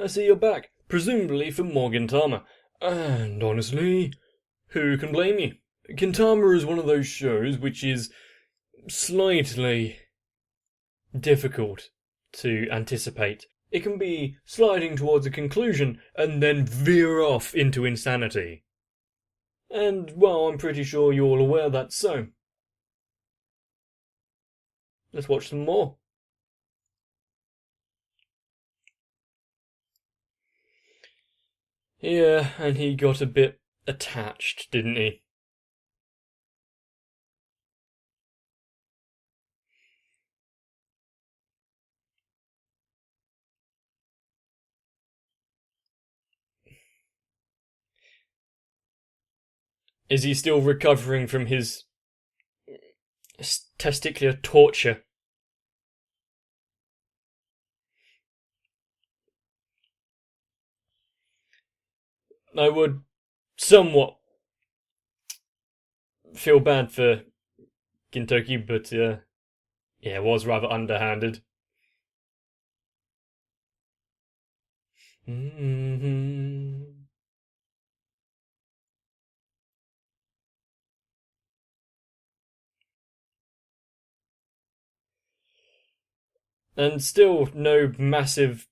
I see you're back, presumably for more Gintama. And honestly, who can blame you? Gintama is one of those shows which is slightly difficult to anticipate. It can be sliding towards a conclusion and then veer off into insanity. And, well, I'm pretty sure you're all aware that's so. Let's watch some more. Yeah, and he got a bit attached, didn't he? Is he still recovering from his testicular torture? I would somewhat feel bad for Gintoki, but yeah, it was rather underhanded. Mm-hmm. And still no massive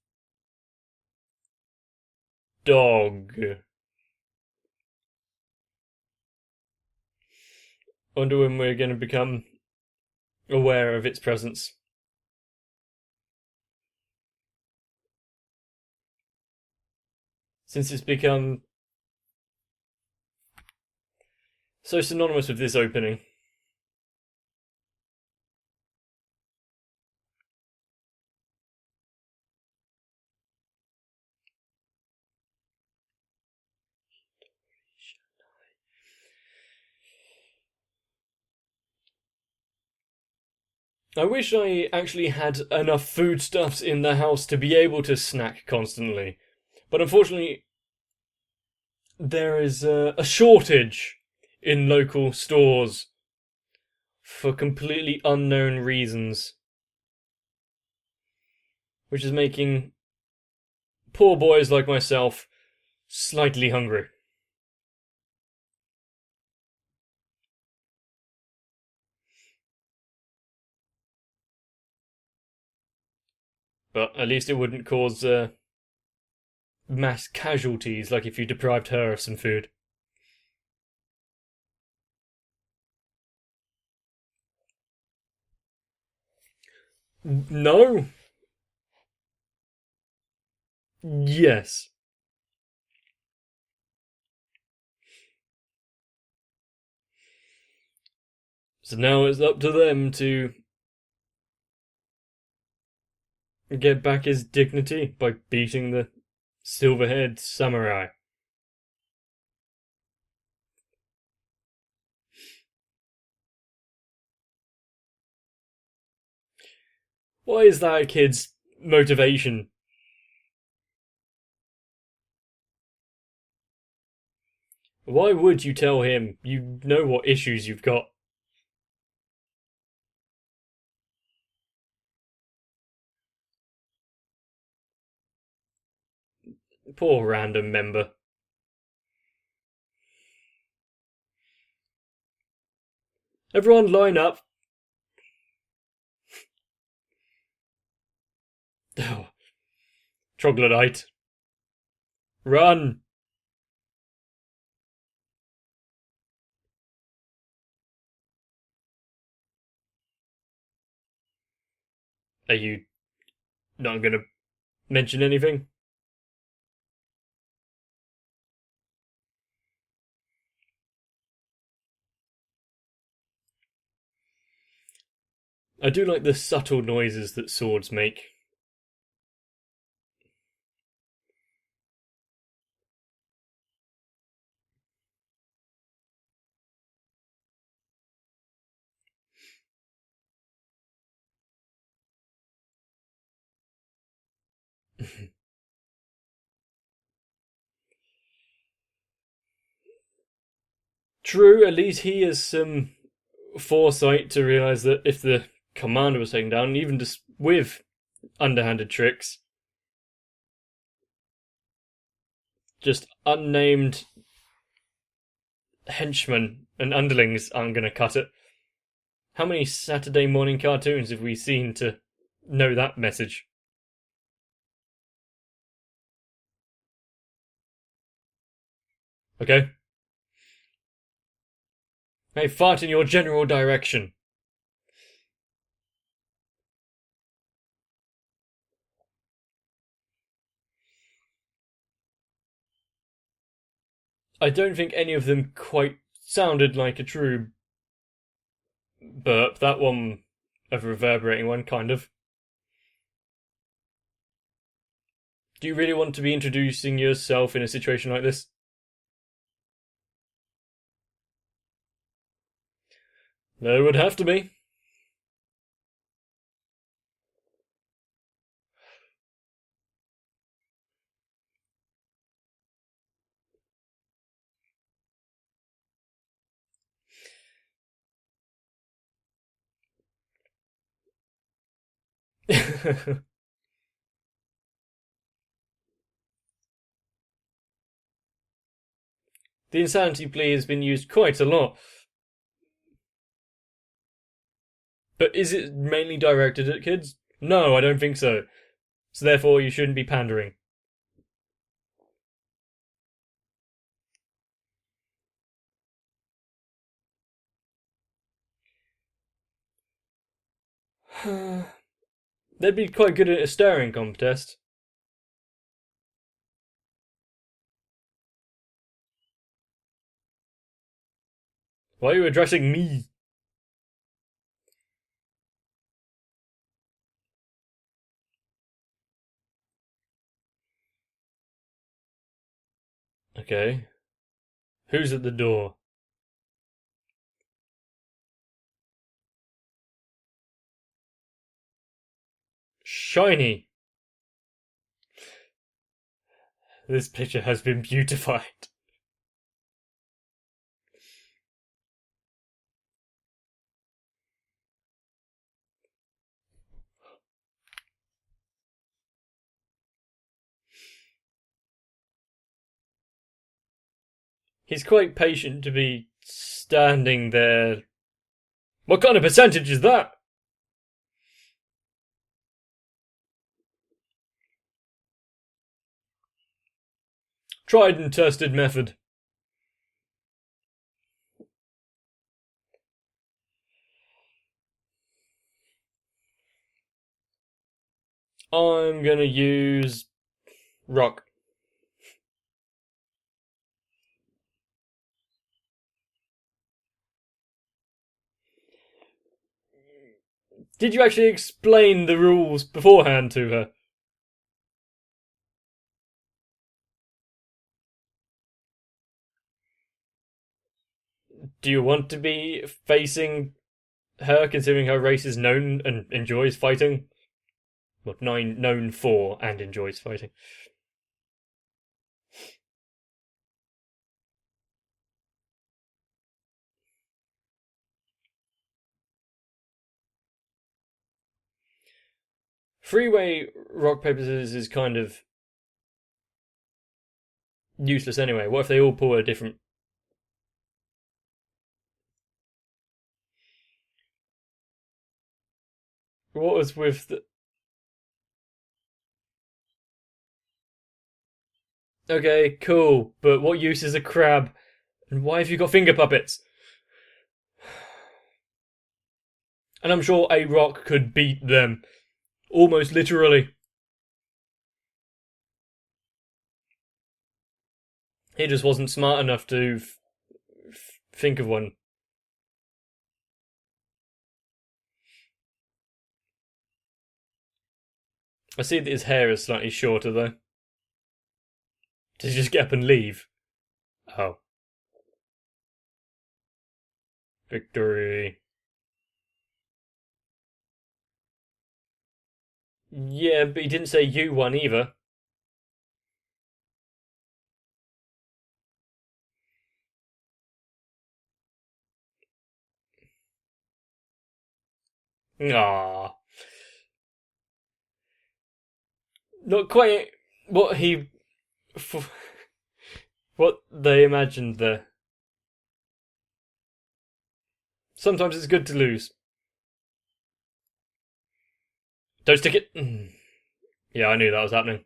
dog. Wonder when we're going to become aware of its presence. Since it's become so synonymous with this opening. I wish I actually had enough foodstuffs in the house to be able to snack constantly. But unfortunately, there is a shortage in local stores for completely unknown reasons. Which is making poor boys like myself slightly hungry. But at least it wouldn't cause mass casualties like if you deprived her of some food. No? Yes. So now it's up to them to get back his dignity by beating the silver-haired samurai. Why is that a kid's motivation? Why would you tell him? You know what issues you've got. Poor random member. Everyone line up. Oh, troglodyte. Run! Are you not going to mention anything? I do like the subtle noises that swords make. True, at least he has some foresight to realise that if the commander was taken down, even just with underhanded tricks, just unnamed henchmen and underlings aren't going to cut it. How many Saturday morning cartoons have we seen to know that message? Okay? Hey, fart in your general direction. I don't think any of them quite sounded like a true burp. That one, a reverberating one, kind of. Do you really want to be introducing yourself in a situation like this? There would have to be. The insanity plea has been used quite a lot. But is it mainly directed at kids? No, I don't think so. So therefore, you shouldn't be pandering. They'd be quite good at a staring contest. Why are you addressing me? Okay. Who's at the door? Shiny. This picture has been beautified. He's quite patient to be standing there. What kind of percentage is that? Tried and tested method. I'm gonna use rock. Did you actually explain the rules beforehand to her? Do you want to be facing her, considering her race is known and enjoys fighting? Well, known for and enjoys fighting. Three-way rock paper scissors is kind of useless anyway. What if they all pull a different? What was with the? Okay, cool. But what use is a crab? And why have you got finger puppets? And I'm sure a rock could beat them. Almost literally. He just wasn't smart enough to think of one. I see that his hair is slightly shorter though. Did he just get up and leave? Oh. Victory. Yeah, but he didn't say you won either. Ah, not quite what he. what they imagined there. Sometimes it's good to lose. Don't stick it. Yeah, I knew that was happening.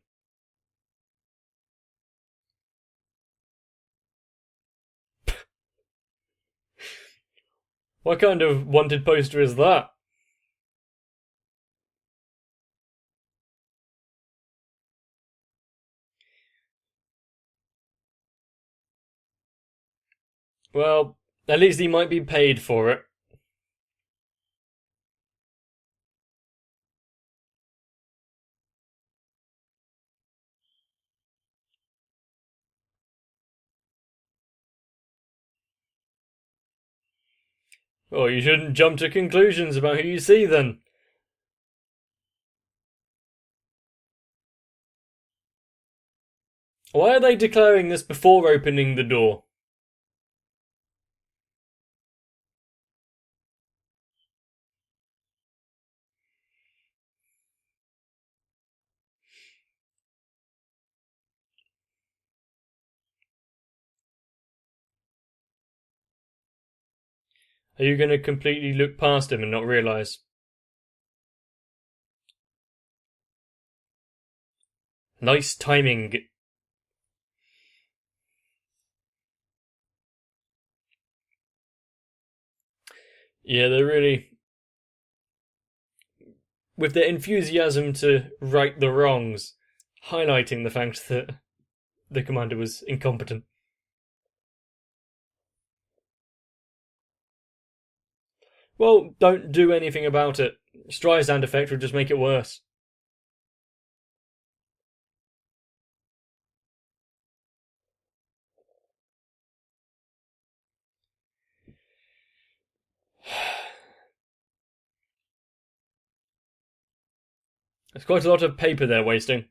What kind of wanted poster is that? Well, at least he might be paid for it. Well, you shouldn't jump to conclusions about who you see then. Why are they declaring this before opening the door? Are you going to completely look past him and not realise? Nice timing. Yeah, they're really. With their enthusiasm to right the wrongs, highlighting the fact that the commander was incompetent. Well, don't do anything about it. Streisand effect will just make it worse. There's quite a lot of paper they're wasting.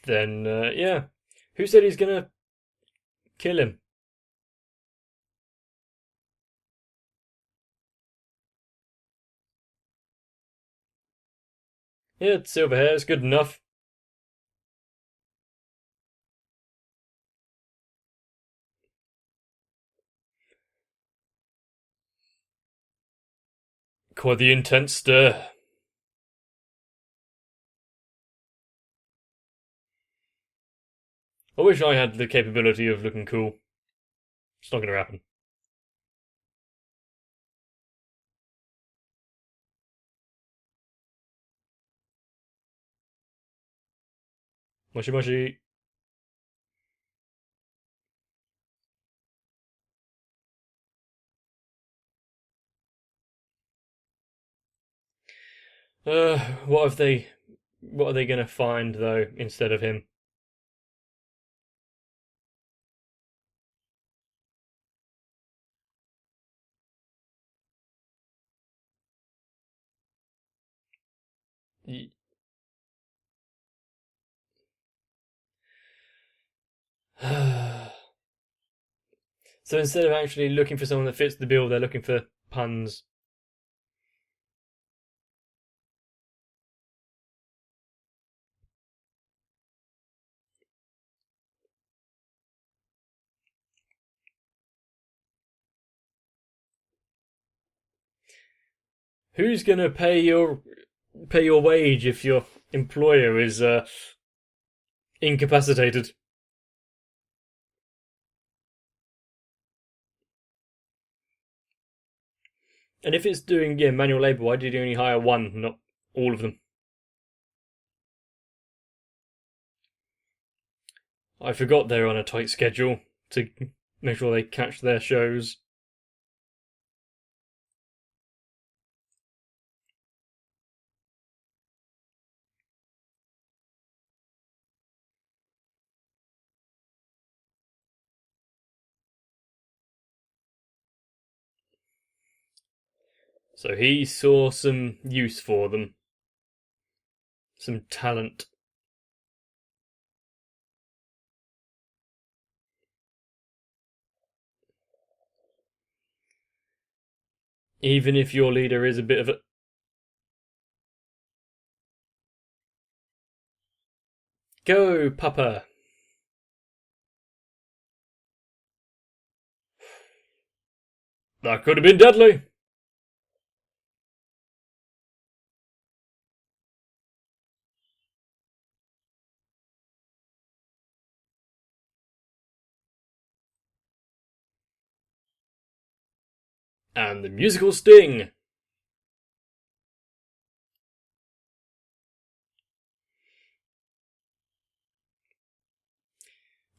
Then, yeah. Who said he's gonna kill him? Yeah, it's silver hair, it's good enough. Quite the intense stir. I wish I had the capability of looking cool. It's not gonna happen. Moshi moshi. What have they? What are they gonna find though instead of him? So instead of actually looking for someone that fits the bill, they're looking for puns. Who's gonna pay your wage if your employer is incapacitated? And if it's doing manual labour, why did you only hire one, not all of them? I forgot they're on a tight schedule to make sure they catch their shows. So he saw some use for them, some talent. Even if your leader is a bit of a... Go, Papa! That could have been deadly! And the musical sting!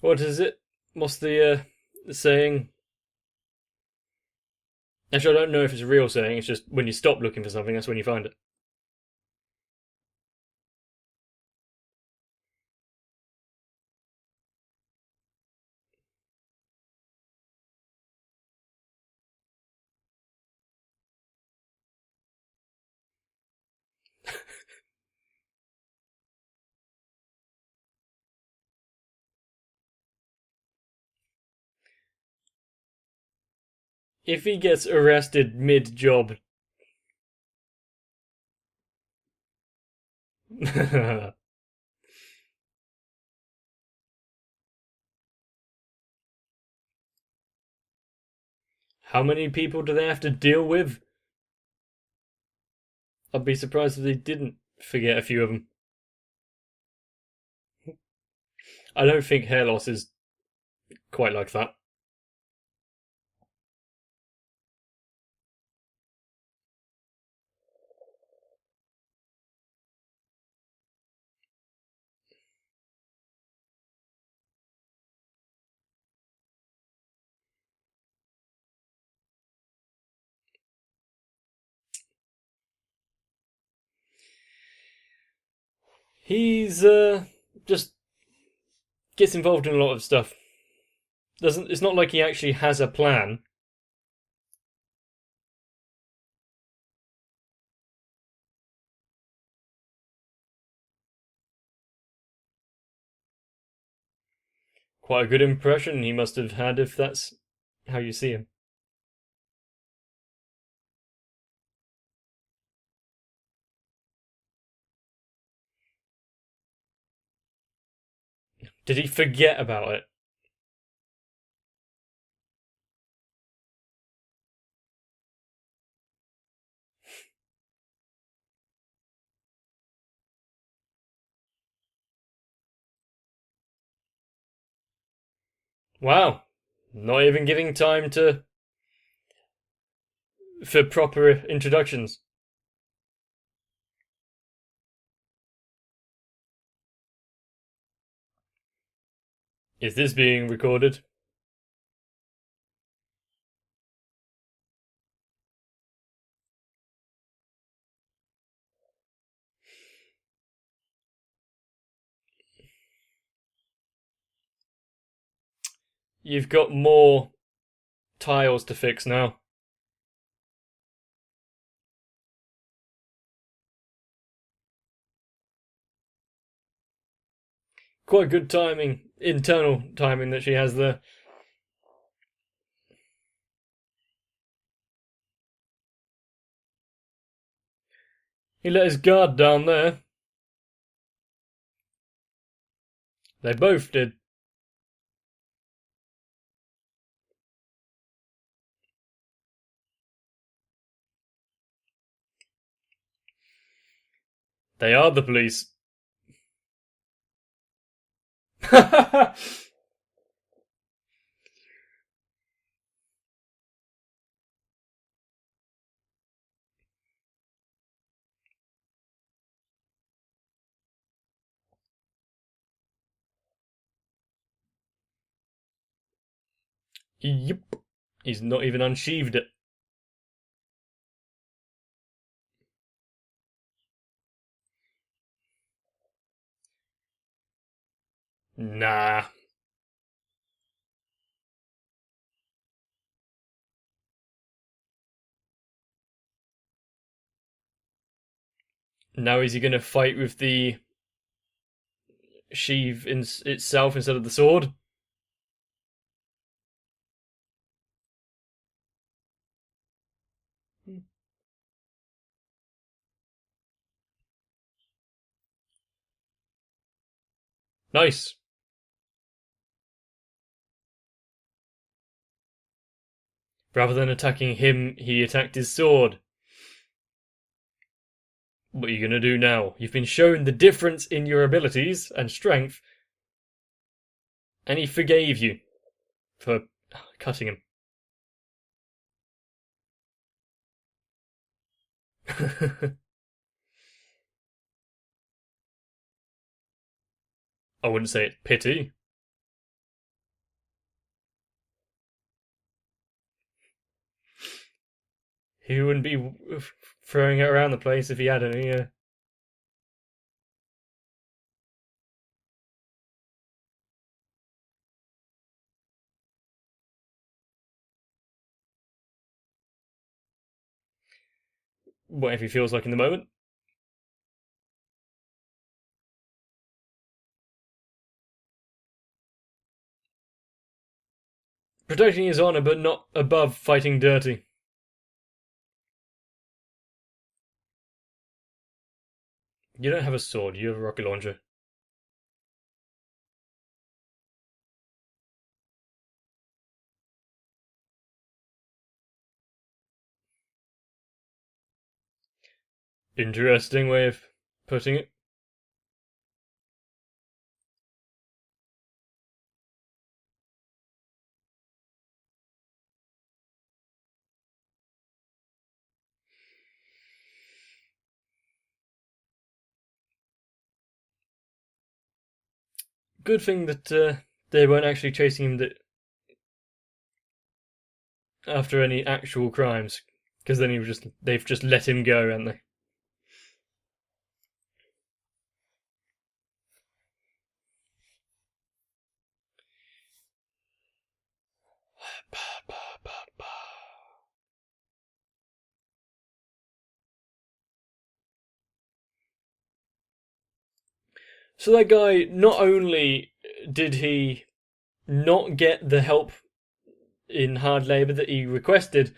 What is it? What's the saying? Actually, I don't know if it's a real saying, it's just when you stop looking for something, that's when you find it. If he gets arrested mid-job... How many people do they have to deal with? I'd be surprised if they didn't forget a few of them. I don't think hair loss is quite like that. He's just gets involved in a lot of stuff. It's not like he actually has a plan. Quite a good impression he must have had if that's how you see him. Did he forget about it? Wow. Not even giving time for proper introductions. Is this being recorded? You've got more tiles to fix now. Quite good timing, internal timing that she has there. He let his guard down there. They both did. They are the police. Yep. He's not even unsheathed it. Nah. Now is he going to fight with the sheath itself instead of the sword? Nice. Rather than attacking him, he attacked his sword. What are you gonna do now? You've been shown the difference in your abilities and strength, and he forgave you for cutting him. I wouldn't say it's pity. He wouldn't be throwing it around the place if he had any. Whatever he feels like in the moment. Protecting his honor, but not above fighting dirty. You don't have a sword, you have a rocket launcher. Interesting way of putting it. Good thing that they weren't actually chasing him after any actual crimes, because then they've just let him go, haven't they? So that guy, not only did he not get the help in hard labour that he requested,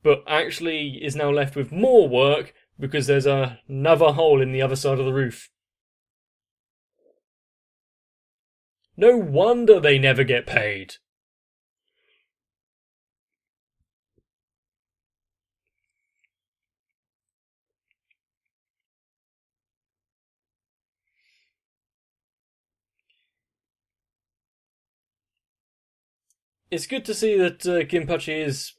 but actually is now left with more work because there's another hole in the other side of the roof. No wonder they never get paid. It's good to see that Ginpachi is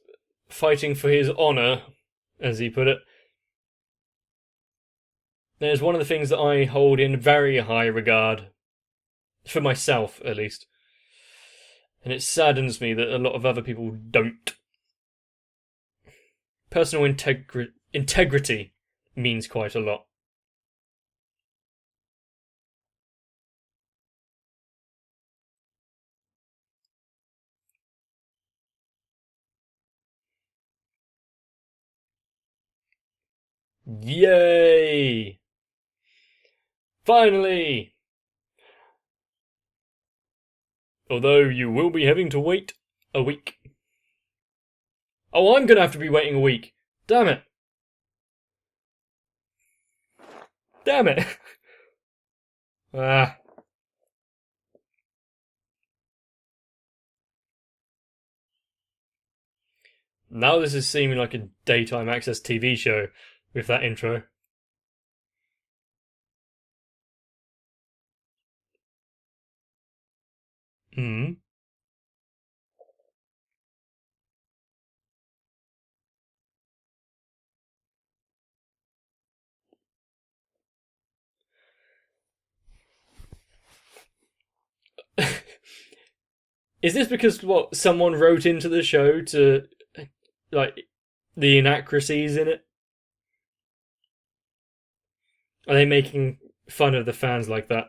fighting for his honour, as he put it. There's one of the things that I hold in very high regard, for myself at least. And it saddens me that a lot of other people don't. Personal integrity means quite a lot. Yay! Finally! Although you will be having to wait a week. Oh, I'm gonna have to be waiting a week. Damn it. Damn it. Ah. Now this is seeming like a daytime access TV show with that intro. Hmm. Is this because what someone wrote into the show to like the inaccuracies in it? Are they making fun of the fans like that?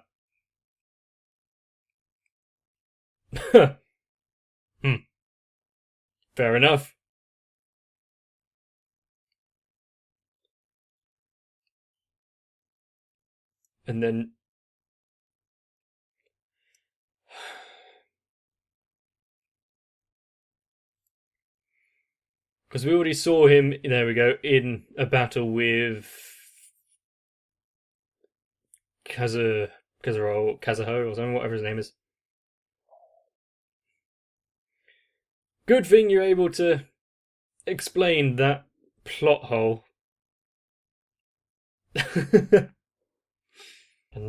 Hmm. Fair enough. And then because we already saw him, there we go, in a battle with Kazuho or something, whatever his name is. Good thing you're able to explain that plot hole. And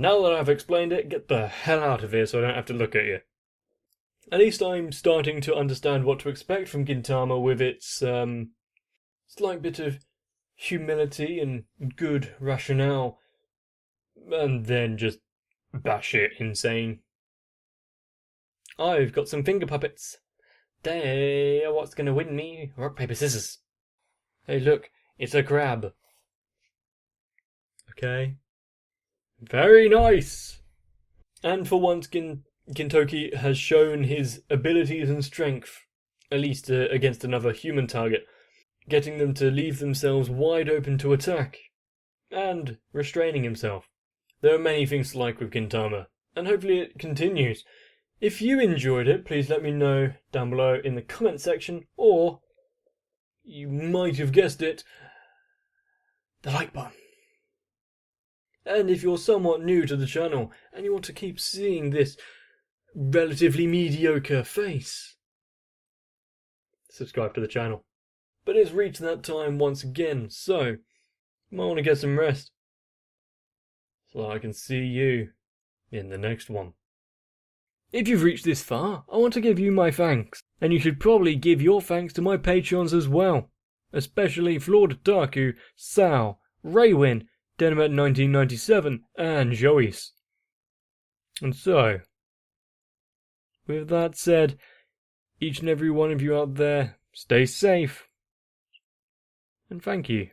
now that I've explained it, get the hell out of here so I don't have to look at you. At least I'm starting to understand what to expect from Gintama with its slight bit of humility and good rationale, and then just batshit insane. I've got some finger puppets. They're what's gonna win me. Rock, paper, scissors. Hey, look, it's a crab. Okay. Very nice! And for once, Gintoki has shown his abilities and strength, at least against another human target, getting them to leave themselves wide open to attack, and restraining himself. There are many things to like with Gintama, and hopefully it continues. If you enjoyed it, please let me know down below in the comment section, or, you might have guessed it, the like button. And if you're somewhat new to the channel, and you want to keep seeing this relatively mediocre face, subscribe to the channel. But it's reached that time once again, so you might want to get some rest, so I can see you in the next one. If you've reached this far, I want to give you my thanks, and you should probably give your thanks to my Patreons as well, especially Flawed Otaku, Sal, Raywin, Denamet 1997, and Joyce. And so, with that said, each and every one of you out there, stay safe, and thank you.